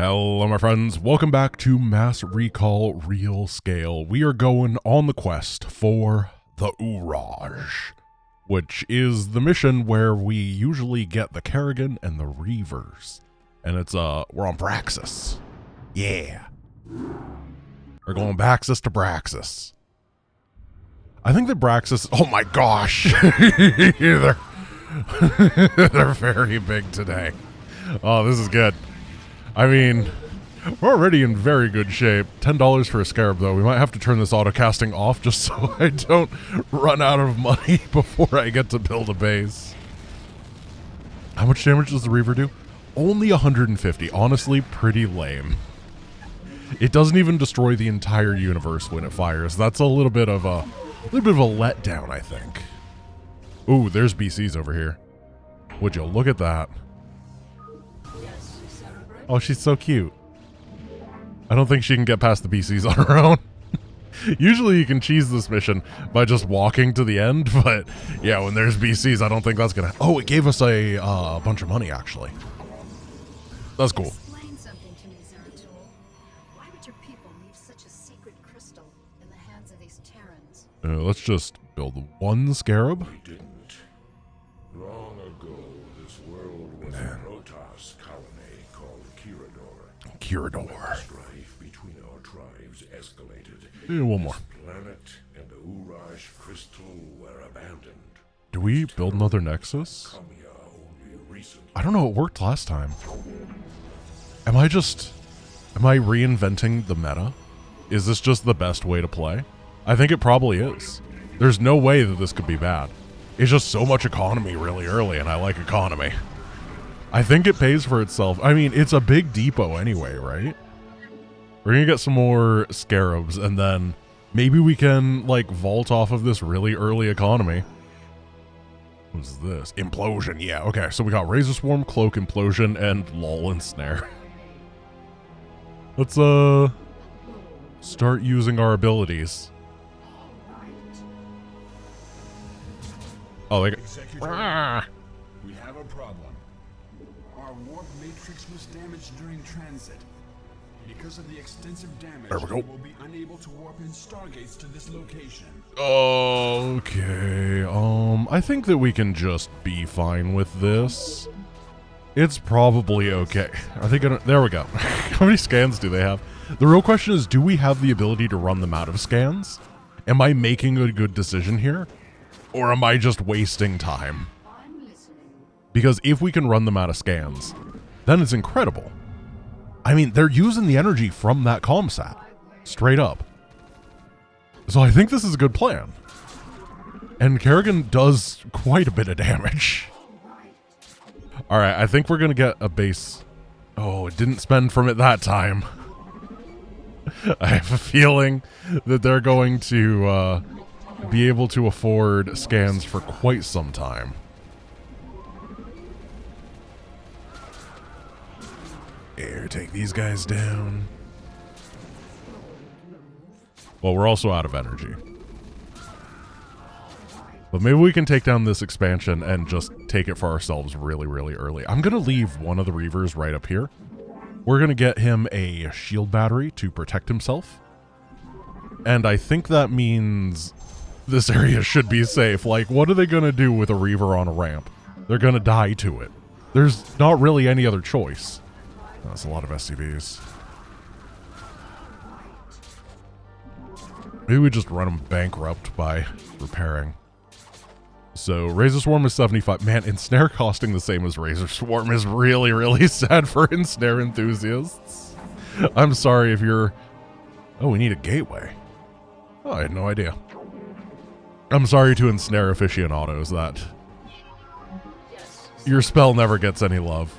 Hello my friends, welcome back to Mass Recall Real Scale. We are going on the quest for the Oorage, which is the mission where we usually get the Kerrigan and the Reavers. And it's, we're on Braxis. Yeah. We're going Baxis to Braxis. I think that Braxis, oh my gosh. they're very big today. Oh, this is good. I mean, we're already in very good shape. $10 for a scarab, though. We might have to turn this auto-casting off just so I don't run out of money before I get to build a base. How much damage does the Reaver do? Only 150. Honestly, pretty lame. It doesn't even destroy the entire universe when it fires. That's a little bit of a letdown, I think. Ooh, there's BCs over here. Would you look at that? Oh, she's so cute. I don't think she can get past the BCs on her own. Usually you can cheese this mission by just walking to the end, but yeah, when there's BCs, I don't think that's gonna... Oh, it gave us a bunch of money, actually. That's cool. Explain something to me, Zeratul. Why would your people leave such a secret crystal in the hands of these Terrans? Let's just build one scarab. We didn't. Long ago, this world was a Protoss colony called Kirador. Strife between our tribes escalated. One more. This planet and the Oorage crystal were abandoned. Do we build another Nexus? Come here only recently. I don't know, it worked last time. Am I reinventing the meta? Is this just the best way to play? I think it probably is. There's no way that this could be bad. It's just so much economy really early, and I like economy. I think it pays for itself. I mean, it's a big depot anyway, right? We're gonna get some more scarabs, and then maybe we can, like, vault off of this really early economy. What's this? Implosion, yeah, okay. So we got Razor Swarm, Cloak, Implosion, and Lull and Snare. Let's, start using our abilities. Oh, they got... We have a problem. Our warp matrix was damaged during transit. Because of the extensive damage, There we go. will be unable to warp in stargates to this location. Okay, I think that we can just be fine with this. It's probably okay. Are they gonna... There we go. How many scans do they have? The real question is, do we have the ability to run them out of scans? Am I making a good decision here? Or am I just wasting time? Because if we can run them out of scans, then it's incredible. I mean, they're using the energy from that comsat. Straight up. So I think this is a good plan. And Kerrigan does quite a bit of damage. Alright, I think we're going to get a base. Oh, it didn't spend from it that time. I have a feeling that they're going to be able to afford scans for quite some time. Here, take these guys down. Well, we're also out of energy. But maybe we can take down this expansion and just take it for ourselves really, really early. I'm going to leave one of the Reavers right up here. We're going to get him a shield battery to protect himself. And I think that means this area should be safe. Like, what are they going to do with a Reaver on a ramp? They're going to die to it. There's not really any other choice. That's a lot of SCVs. Maybe we just run them bankrupt by repairing. So, Razor Swarm is 75. Man, Ensnare costing the same as Razor Swarm is really, really sad for Ensnare enthusiasts. I'm sorry if you're... Oh, we need a gateway. Oh, I had no idea. I'm sorry to Ensnare aficionados that your spell never gets any love.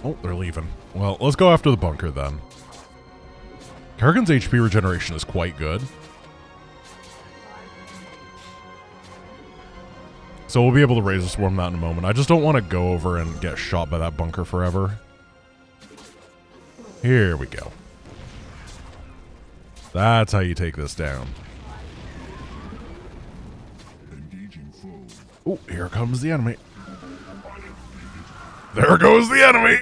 Oh, they're leaving. Well, let's go after the bunker then. Kerrigan's HP regeneration is quite good. So we'll be able to Razor Swarm that in a moment. I just don't want to go over and get shot by that bunker forever. Here we go. That's how you take this down. Oh, here comes the enemy. There goes the enemy!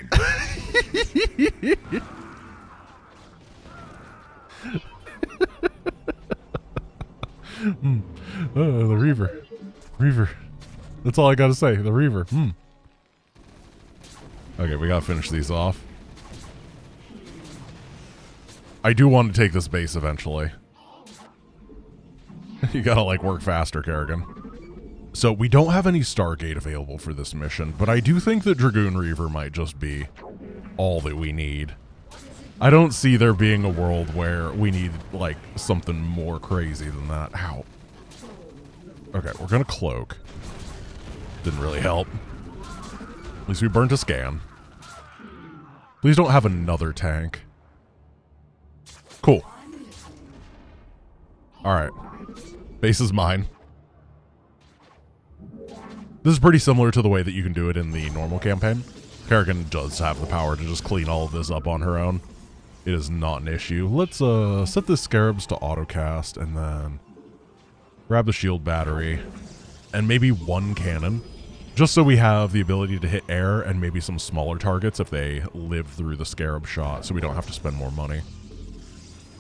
The Reaver. Reaver. That's all I gotta say. The Reaver. Okay, we gotta finish these off. I do want to take this base eventually. You gotta, like, work faster, Kerrigan. So, we don't have any Stargate available for this mission, but I do think that Dragoon Reaver might just be all that we need. I don't see there being a world where we need, like, something more crazy than that. Ow. Okay, we're gonna cloak. Didn't really help. At least we burnt a scan. Please don't have another tank. Cool. Alright. Base is mine. This is pretty similar to the way that you can do it in the normal campaign. Kerrigan does have the power to just clean all of this up on her own. It is not an issue. Let's set the Scarabs to autocast and then grab the shield battery and maybe one cannon. Just so we have the ability to hit air and maybe some smaller targets if they live through the Scarab shot, so we don't have to spend more money.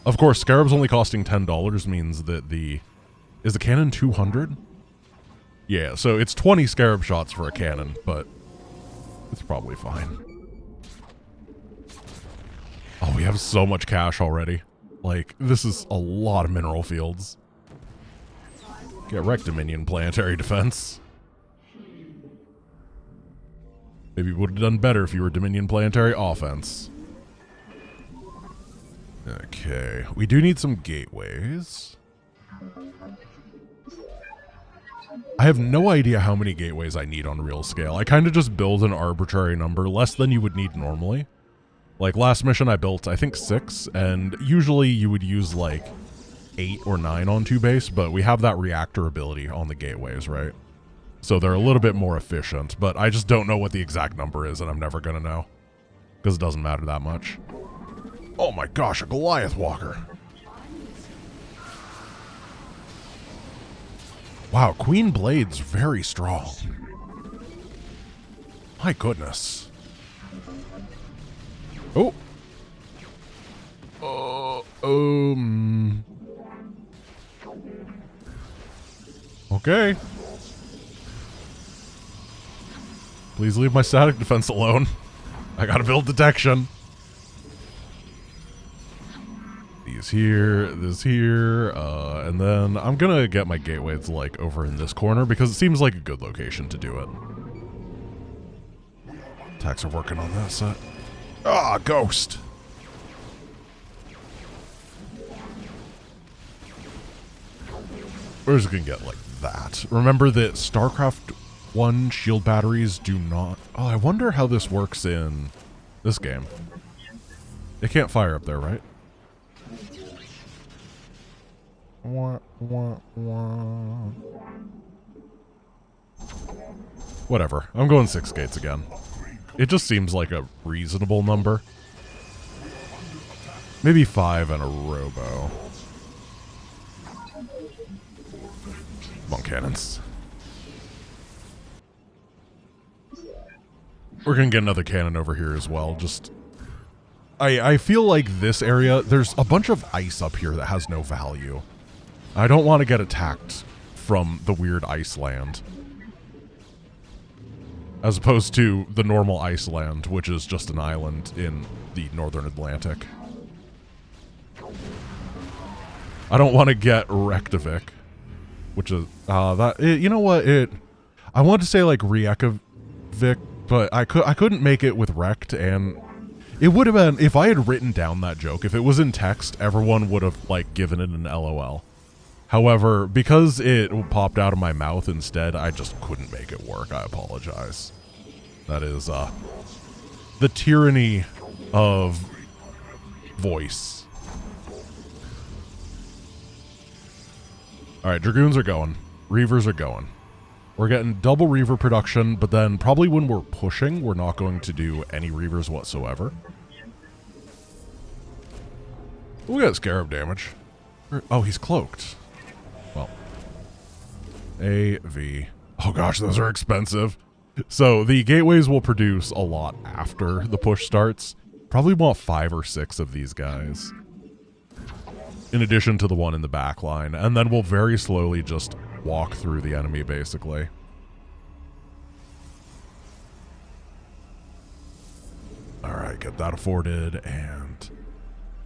Of course, Scarabs only costing $10 means that the... Is the cannon 200? Yeah, so it's 20 Scarab shots for a cannon, but it's probably fine. Oh, we have so much cash already. Like, this is a lot of mineral fields. Get wrecked, Dominion Planetary Defense. Maybe we would have done better if you were Dominion Planetary Offense. Okay, we do need some gateways. I have no idea how many gateways I need on real scale. I kind of just build an arbitrary number, less than you would need normally. Like last mission I built, I think 6, and usually you would use like 8 or 9 on 2 base, but we have that reactor ability on the gateways, right? So they're a little bit more efficient, but I just don't know what the exact number is, and I'm never gonna know. Because it doesn't matter that much. Oh my gosh, a Goliath Walker. Wow, Queen Blade's very strong. My goodness. Oh. Okay. Please leave my static defense alone. I gotta build detection. These here, this here, and then I'm gonna get my gateways like over in this corner because it seems like a good location to do it. Attacks are working on this. Ah, ghost. We're just gonna get like that. Remember that StarCraft 1 shield batteries do not... Oh, I wonder how this works in this game. It can't fire up there, right? Whatever. I'm going 6 gates again. It just seems like a reasonable number. Maybe 5 and a robo. Come on, cannons. We're gonna get another cannon over here as well. Just... I feel like this area, there's a bunch of ice up here that has no value. I don't want to get attacked from the weird ice land. As opposed to the normal ice land, which is just an island in the northern Atlantic. I don't want to get Reykjavik, which is, you know what, I wanted to say like Reykjavik, but I couldn't make it with Rekt, and it would have been, if I had written down that joke, if it was in text, everyone would have like given it an LOL. However, because it popped out of my mouth instead, I just couldn't make it work. I apologize. That is, the tyranny of voice. Alright, Dragoons are going. Reavers are going. We're getting double Reaver production, but then probably when we're pushing, we're not going to do any Reavers whatsoever. We got Scarab damage. Oh, he's cloaked. Well. AV. Oh gosh, those are expensive. So the gateways will produce a lot after the push starts. Probably want 5 or 6 of these guys, in addition to the one in the back line, and then we'll very slowly just walk through the enemy, basically. Alright, get that afforded, and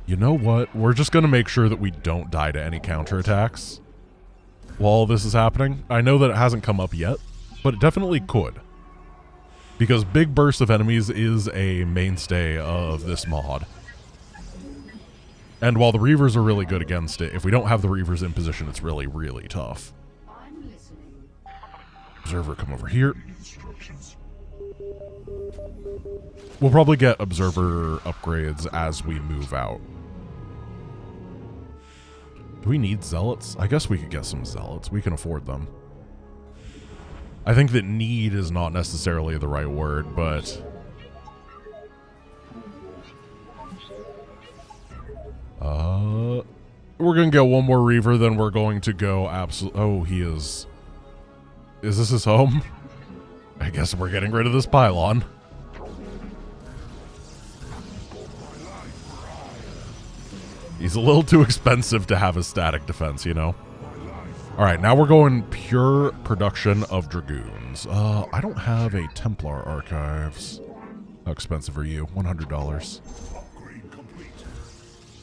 you know what? We're just going to make sure that we don't die to any counterattacks while this is happening. I know that it hasn't come up yet, but it definitely could. Because big bursts of enemies is a mainstay of this mod. And while the Reavers are really good against it, if we don't have the Reavers in position, it's really, really tough. Observer, come over here. We'll probably get Observer upgrades as we move out. Do we need Zealots? I guess we could get some Zealots. We can afford them. I think that need is not necessarily the right word, but... we're going to get one more Reaver, then we're going to go oh, he is... Is this his home? I guess we're getting rid of this pylon. He's a little too expensive to have a static defense, you know? Alright, now we're going pure production of Dragoons. I don't have a Templar Archives. How expensive are you? $100.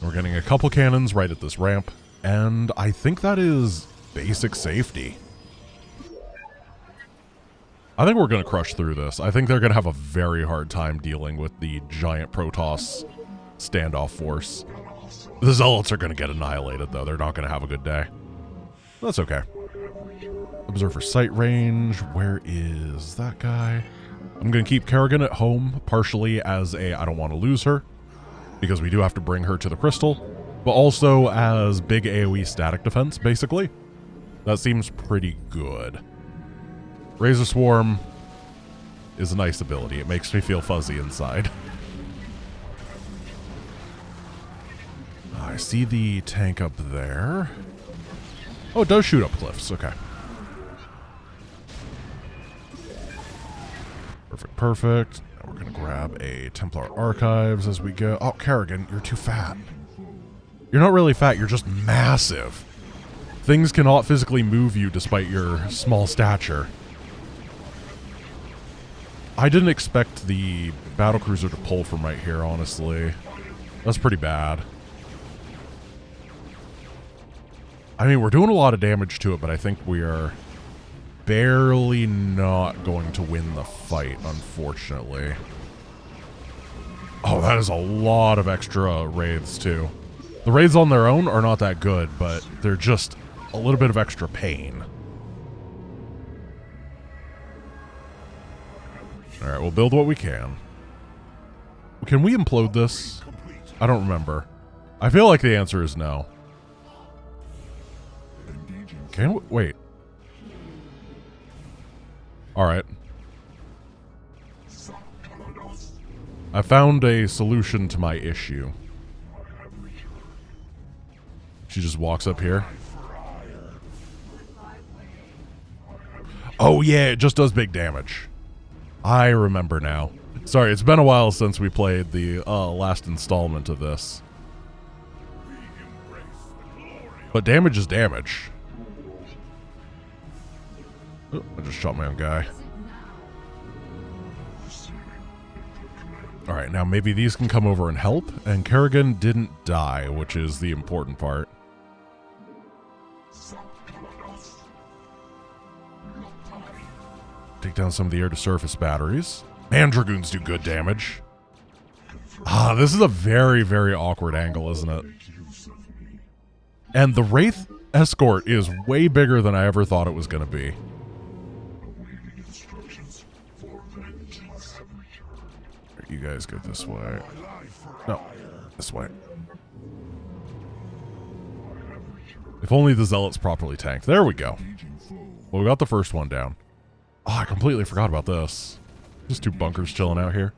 We're getting a couple cannons right at this ramp, and I think that is basic safety. I think we're going to crush through this. I think they're going to have a very hard time dealing with the giant Protoss standoff force. The Zealots are going to get annihilated, though. They're not going to have a good day. That's okay. Observer sight range. Where is that guy? I'm going to keep Kerrigan at home, partially as a I don't want to lose her, because we do have to bring her to the crystal, but also as big AoE static defense, basically. That seems pretty good. Razor Swarm is a nice ability. It makes me feel fuzzy inside. I see the tank up there. Oh, it does shoot up cliffs. Okay. Perfect, perfect. Now we're going to grab a Templar Archives as we go. Oh, Kerrigan, you're too fat. You're not really fat, you're just massive. Things cannot physically move you despite your small stature. I didn't expect the battlecruiser to pull from right here, honestly. That's pretty bad. I mean, we're doing a lot of damage to it, but I think we are barely not going to win the fight, unfortunately. Oh, that is a lot of extra raids, too. The raids on their own are not that good, but they're just a little bit of extra pain. Alright, we'll build what we can. Can we implode this? I don't remember. I feel like the answer is no. Can we? Wait. Alright. I found a solution to my issue. She just walks up here. Oh yeah, it just does big damage. I remember now. Sorry, it's been a while since we played the last installment of this. But damage is damage. Oh, I just shot my own guy. Alright, now maybe these can come over and help. And Kerrigan didn't die, which is the important part. Take down some of the air-to-surface batteries. Man, Dragoons do good damage. Ah, this is a very, very awkward angle, isn't it? And the Wraith escort is way bigger than I ever thought it was going to be. You guys go this way. No, this way. If only the Zealots properly tanked. There we go. Well, we got the first one down. Oh, I completely forgot about this. Just 2 bunkers chilling out here.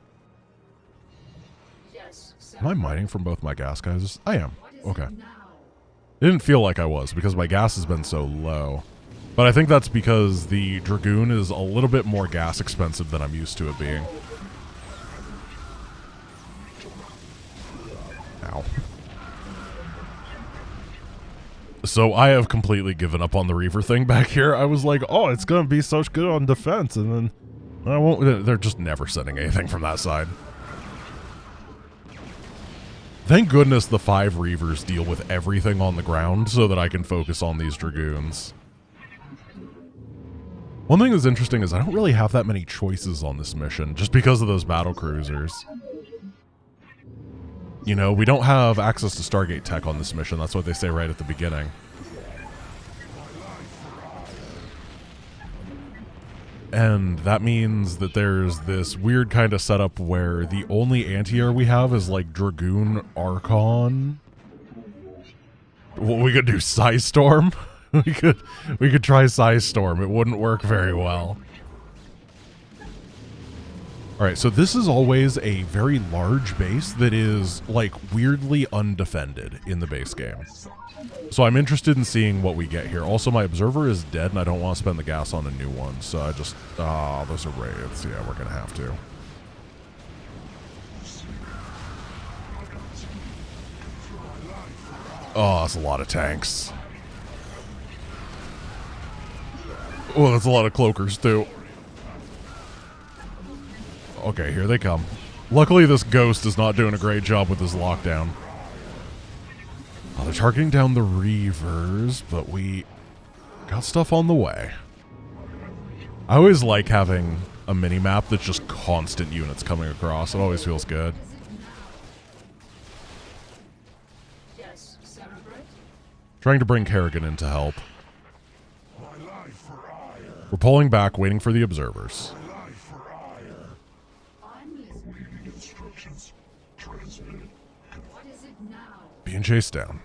Am I mining from both my gas guys? I am. Okay. It didn't feel like I was because my gas has been so low. But I think that's because the Dragoon is a little bit more gas expensive than I'm used to it being. Ow. So I have completely given up on the Reaver thing back here. I was like, oh, it's going to be so good on defense, and then I won't. They're just never sending anything from that side. Thank goodness the 5 Reavers deal with everything on the ground so that I can focus on these Dragoons. One thing that's interesting is I don't really have that many choices on this mission just because of those battle cruisers. You know, we don't have access to Stargate tech on this mission. That's what they say right at the beginning. And that means that there's this weird kind of setup where the only anti-air we have is like Dragoon Archon. Well, we could do Psystorm. we could try Psystorm. It wouldn't work very well. Alright, so this is always a very large base that is, like, weirdly undefended in the base game. So I'm interested in seeing what we get here. Also, my Observer is dead, and I don't want to spend the gas on a new one. So I just... Ah, those are raids. Yeah, we're going to have to. Oh, that's a lot of tanks. Oh, that's a lot of cloakers, too. Okay, here they come. Luckily, this Ghost is not doing a great job with his lockdown. Oh, they're targeting down the Reavers, but we got stuff on the way. I always like having a mini-map that's just constant units coming across. It always feels good. Trying to bring Kerrigan in to help. We're pulling back, waiting for the observers. Being chased down.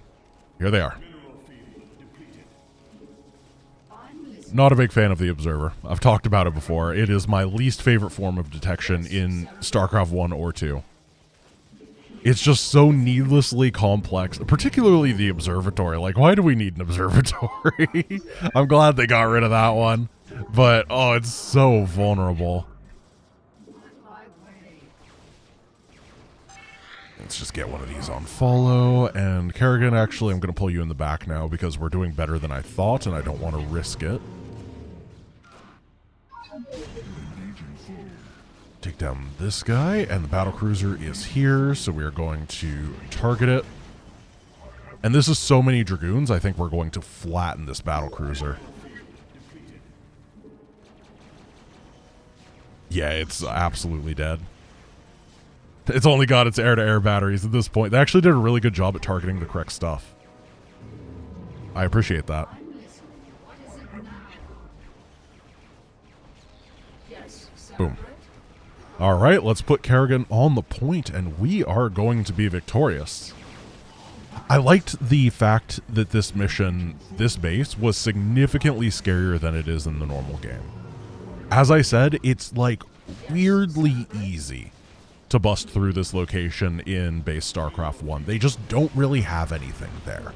Here they are. Not a big fan of the Observer. I've talked about it before. It is my least favorite form of detection in StarCraft 1 or 2. It's just so needlessly complex, particularly the observatory. Like, why do we need an observatory? I'm glad they got rid of that one. But, oh, it's so vulnerable. Let's just get one of these on follow. And Kerrigan, actually, I'm going to pull you in the back now because we're doing better than I thought, and I don't want to risk it. Take down this guy, and the battlecruiser is here, so we are going to target it. And this is so many Dragoons, I think we're going to flatten this battlecruiser. Yeah, it's absolutely dead. It's only got its air-to-air batteries at this point. They actually did a really good job at targeting the correct stuff. I appreciate that. Boom. All right, let's put Kerrigan on the point, and we are going to be victorious. I liked the fact that this mission, this base, was significantly scarier than it is in the normal game. As I said, it's like weirdly easy to bust through this location in base StarCraft 1. They just don't really have anything there.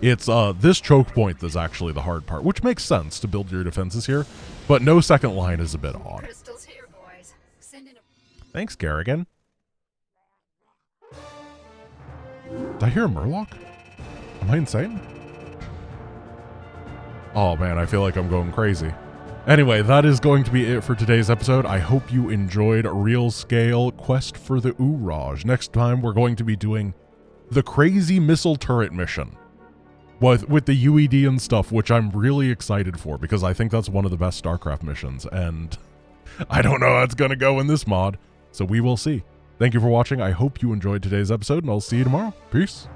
It's this choke point that's actually the hard part, which makes sense to build your defenses here, but no second line is a bit odd. Crystals here, boys. Send in a... Thanks, Kerrigan. Did I hear a Murloc? Am I insane? Oh man, I feel like I'm going crazy. Anyway, that is going to be it for today's episode. I hope you enjoyed Real Scale Quest for the Ooraj. Next time, we're going to be doing the crazy missile turret mission with the UED and stuff, which I'm really excited for because I think that's one of the best StarCraft missions, and I don't know how it's going to go in this mod, so we will see. Thank you for watching. I hope you enjoyed today's episode, and I'll see you tomorrow. Peace.